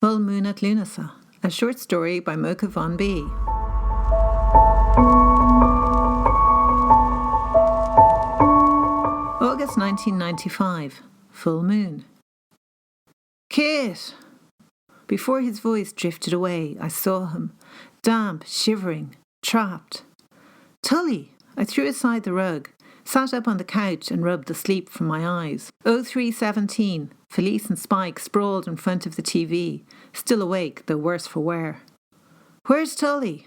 Full Moon at Lunasa, a short story by Mocha von B. August 1995, full moon. Kit! Before his voice drifted away, I saw him, damp, shivering, trapped. Tully! I threw aside the rug, sat up on the couch and rubbed the sleep from my eyes. 03:17, Felice and Spike sprawled in front of the TV, still awake, though worse for wear. Where's Tully?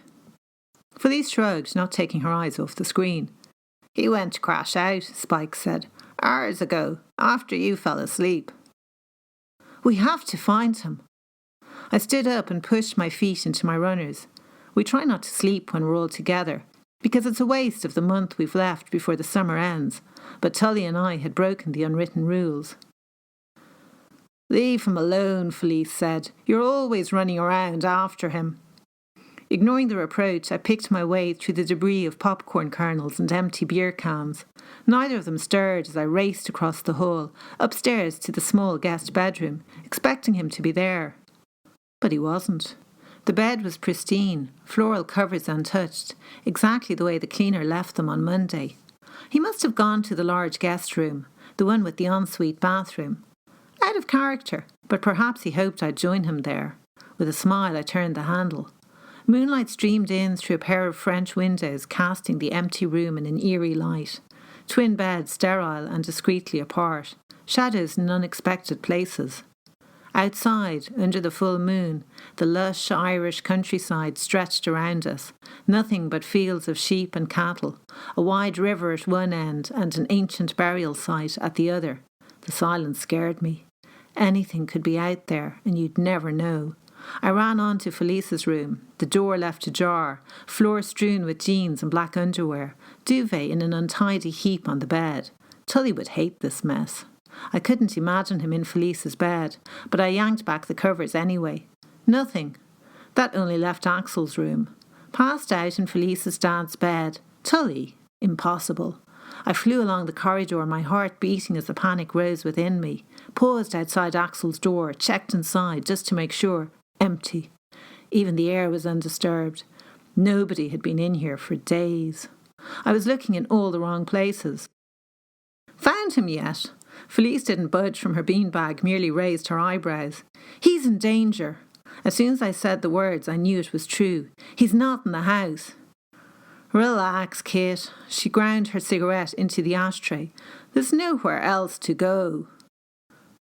Felice shrugged, not taking her eyes off the screen. He went to crash out, Spike said. Hours ago, after you fell asleep. We have to find him. I stood up and pushed my feet into my runners. We try not to sleep when we're all together, because it's a waste of the month we've left before the summer ends, but Tully and I had broken the unwritten rules. Leave him alone, Felice said. You're always running around after him. Ignoring the reproach, I picked my way through the debris of popcorn kernels and empty beer cans. Neither of them stirred as I raced across the hall, upstairs to the small guest bedroom, expecting him to be there. But he wasn't. The bed was pristine, floral covers untouched, exactly the way the cleaner left them on Monday. He must have gone to the large guest room, the one with the ensuite bathroom. Out of character, but perhaps he hoped I'd join him there. With a smile, I turned the handle. Moonlight streamed in through a pair of French windows, casting the empty room in an eerie light. Twin beds sterile and discreetly apart, shadows in unexpected places. Outside, under the full moon, the lush Irish countryside stretched around us, nothing but fields of sheep and cattle, a wide river at one end and an ancient burial site at the other. The silence scared me. Anything could be out there, and you'd never know. I ran on to Felice's room, the door left ajar, floor strewn with jeans and black underwear, duvet in an untidy heap on the bed. Tully would hate this mess. I couldn't imagine him in Felice's bed, but I yanked back the covers anyway. Nothing. That only left Axel's room. Passed out in Felice's dad's bed. Tully? Impossible. I flew along the corridor, my heart beating as the panic rose within me. Paused outside Axel's door, checked inside just to make sure. Empty. Even the air was undisturbed. Nobody had been in here for days. I was looking in all the wrong places. Found him yet? Felice didn't budge from her beanbag, merely raised her eyebrows. He's in danger. As soon as I said the words, I knew it was true. He's not in the house. Relax, Kit. She ground her cigarette into the ashtray. There's nowhere else to go.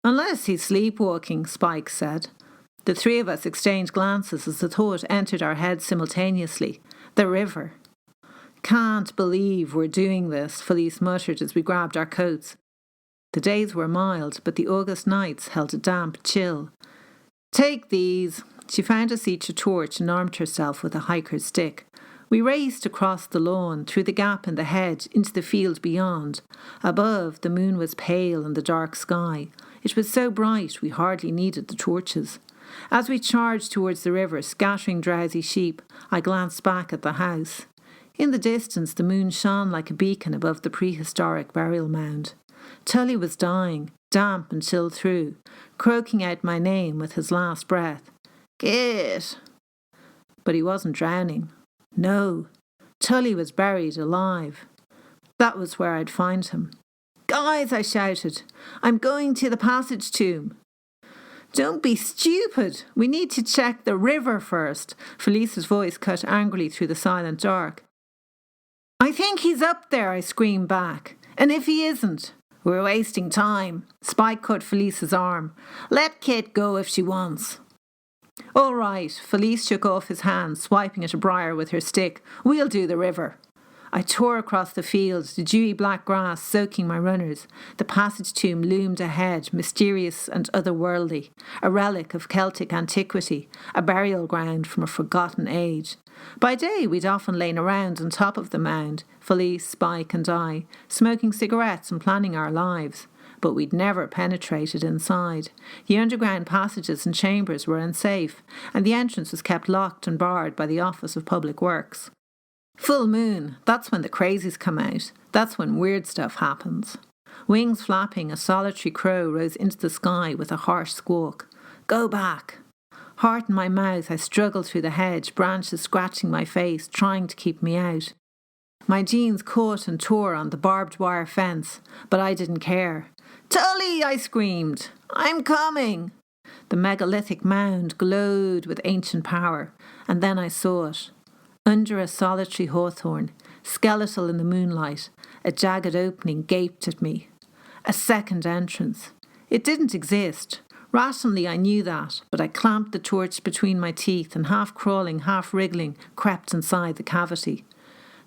Unless he's sleepwalking, Spike said. The three of us exchanged glances as the thought entered our heads simultaneously. The river. Can't believe we're doing this, Felice muttered as we grabbed our coats. The days were mild, but the August nights held a damp chill. Take these. She found us each a torch and armed herself with a hiker's stick. We raced across the lawn, through the gap in the hedge, into the field beyond. Above, the moon was pale in the dark sky. It was so bright we hardly needed the torches. As we charged towards the river, scattering drowsy sheep, I glanced back at the house. In the distance, the moon shone like a beacon above the prehistoric burial mound. Tully was dying, damp and chilled through, croaking out my name with his last breath. Kit! But he wasn't drowning. No, Tully was buried alive. That was where I'd find him. Guys, I shouted, I'm going to the passage tomb. Don't be stupid. We need to check the river first. Felice's voice cut angrily through the silent dark. I think he's up there, I screamed back. And if he isn't? We're wasting time. Spike caught Felice's arm. Let Kit go if she wants. All right. Felice shook off his hand, swiping at a briar with her stick. We'll do the river. I tore across the field, the dewy black grass soaking my runners. The passage tomb loomed ahead, mysterious and otherworldly, a relic of Celtic antiquity, a burial ground from a forgotten age. By day, we'd often lain around on top of the mound, Felice, Spike and I, smoking cigarettes and planning our lives. But we'd never penetrated inside. The underground passages and chambers were unsafe, and the entrance was kept locked and barred by the Office of Public Works. Full moon, that's when the crazies come out. That's when weird stuff happens. Wings flapping, a solitary crow rose into the sky with a harsh squawk. Go back. Heart in my mouth, I struggled through the hedge, branches scratching my face, trying to keep me out. My jeans caught and tore on the barbed wire fence, but I didn't care. "Tully!" I screamed. "I'm coming!" The megalithic mound glowed with ancient power, and then I saw it. Under a solitary hawthorn, skeletal in the moonlight, a jagged opening gaped at me. A second entrance. It didn't exist. Rationally, I knew that, but I clamped the torch between my teeth and, half crawling, half wriggling, crept inside the cavity.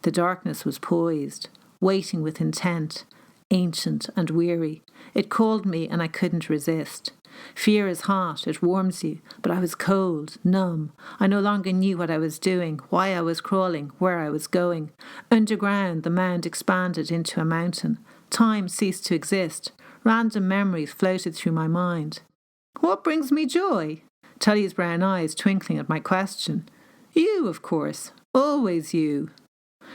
The darkness was poised, waiting with intent, ancient and weary. It called me and I couldn't resist. Fear is hot, it warms you, but I was cold, numb. I no longer knew what I was doing, why I was crawling, where I was going. Underground, the mound expanded into a mountain. Time ceased to exist. Random memories floated through my mind. What brings me joy? Tully's brown eyes twinkling at my question. You, of course. Always you.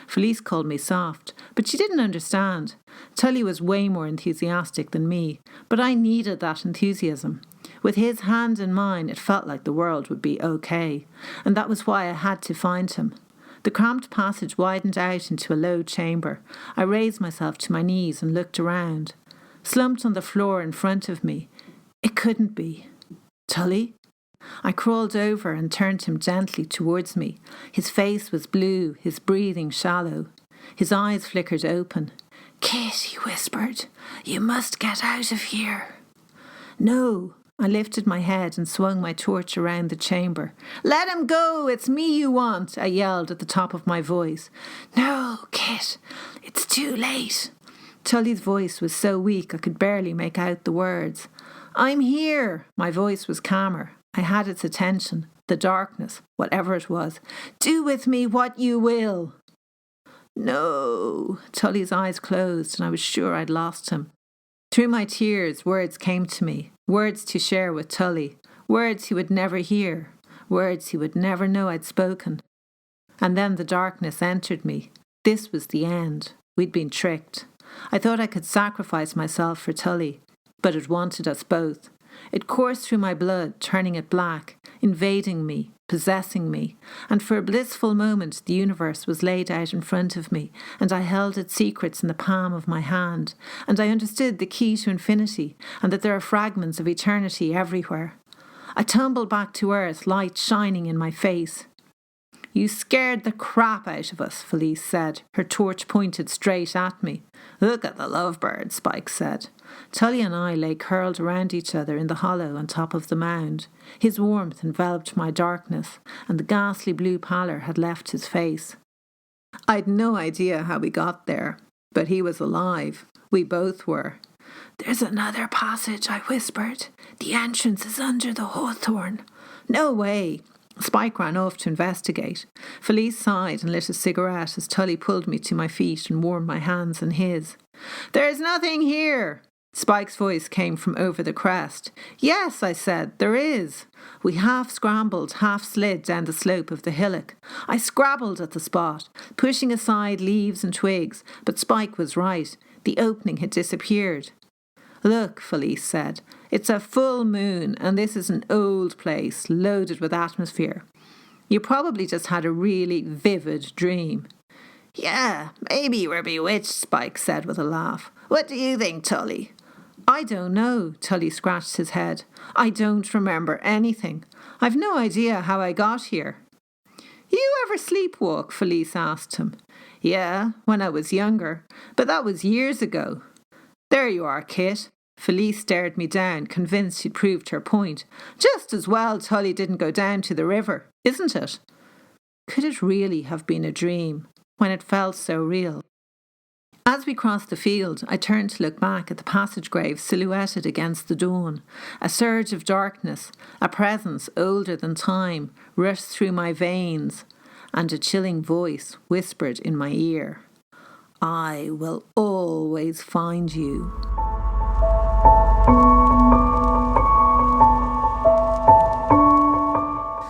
Felice called me soft, but she didn't understand. Tully was way more enthusiastic than me, but I needed that enthusiasm. With his hand in mine, it felt like the world would be okay, and that was why I had to find him. The cramped passage widened out into a low chamber. I raised myself to my knees and looked around. Slumped on the floor in front of me. It couldn't be. Tully? I crawled over and turned him gently towards me. His face was blue, his breathing shallow. His eyes flickered open. Kit, he whispered, you must get out of here. No. I lifted my head and swung my torch around the chamber. Let him go, it's me you want, I yelled at the top of my voice. No, Kit, it's too late. Tully's voice was so weak I could barely make out the words. I'm here. My voice was calmer. I had its attention, the darkness, whatever it was. Do with me what you will. No. Tully's eyes closed and I was sure I'd lost him. Through my tears, words came to me, words to share with Tully, words he would never hear, words he would never know I'd spoken. And then the darkness entered me. This was the end. We'd been tricked. I thought I could sacrifice myself for Tully, but it wanted us both. It coursed through my blood, turning it black, invading me, possessing me, and for a blissful moment the universe was laid out in front of me, and I held its secrets in the palm of my hand, and I understood the key to infinity, and that there are fragments of eternity everywhere. I tumbled back to earth, light shining in my face. You scared the crap out of us, Felice said, her torch pointed straight at me. Look at the lovebird, Spike said. Tully and I lay curled around each other in the hollow on top of the mound. His warmth enveloped my darkness, and the ghastly blue pallor had left his face. I'd no idea how we got there, but he was alive. We both were. There's another passage, I whispered. The entrance is under the hawthorn. No way. Spike ran off to investigate. Felice sighed and lit a cigarette as Tully pulled me to my feet and warmed my hands in his. There's nothing here. Spike's voice came from over the crest. Yes, I said, there is. We half scrambled, half slid down the slope of the hillock. I scrabbled at the spot, pushing aside leaves and twigs, but Spike was right. The opening had disappeared. Look, Felice said, it's a full moon and this is an old place loaded with atmosphere. You probably just had a really vivid dream. Yeah, maybe you were bewitched, Spike said with a laugh. What do you think, Tully? I don't know, Tully scratched his head. I don't remember anything. I've no idea how I got here. You ever sleepwalk? Felice asked him. Yeah, when I was younger, but that was years ago. There you are, Kit. Felice stared me down, convinced she'd proved her point. Just as well Tully didn't go down to the river, isn't it? Could it really have been a dream, when it felt so real? As we crossed the field, I turned to look back at the passage grave silhouetted against the dawn. A surge of darkness, a presence older than time, rushed through my veins, and a chilling voice whispered in my ear. I will always find you.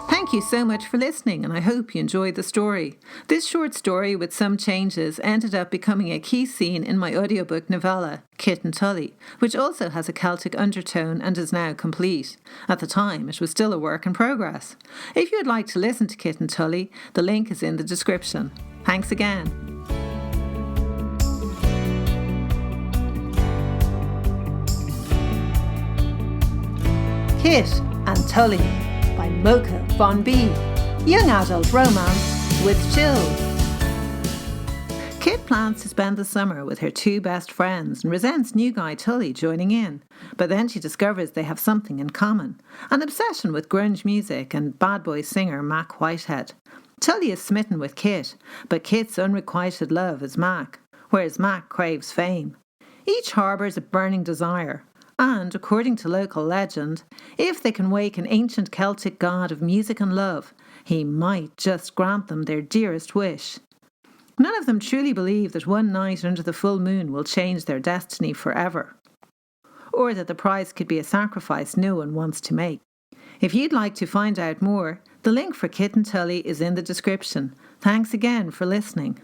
Thank you so much for listening, and I hope you enjoyed the story. This short story, with some changes, ended up becoming a key scene in my audiobook novella, Kit Tully, which also has a Celtic undertone and is now complete. At the time, it was still a work in progress. If you'd like to listen to Kit Tully, the link is in the description. Thanks again. Kit and Tully by Mocha von B. Young adult romance with chills. Kit plans to spend the summer with her two best friends and resents new guy Tully joining in. But then she discovers they have something in common, an obsession with grunge music and bad boy singer Mac Whitehead. Tully is smitten with Kit, but Kit's unrequited love is Mac, whereas Mac craves fame. Each harbours a burning desire. And, according to local legend, if they can wake an ancient Celtic god of music and love, he might just grant them their dearest wish. None of them truly believe that one night under the full moon will change their destiny forever, or that the price could be a sacrifice no one wants to make. If you'd like to find out more, the link for Kit and Tully is in the description. Thanks again for listening.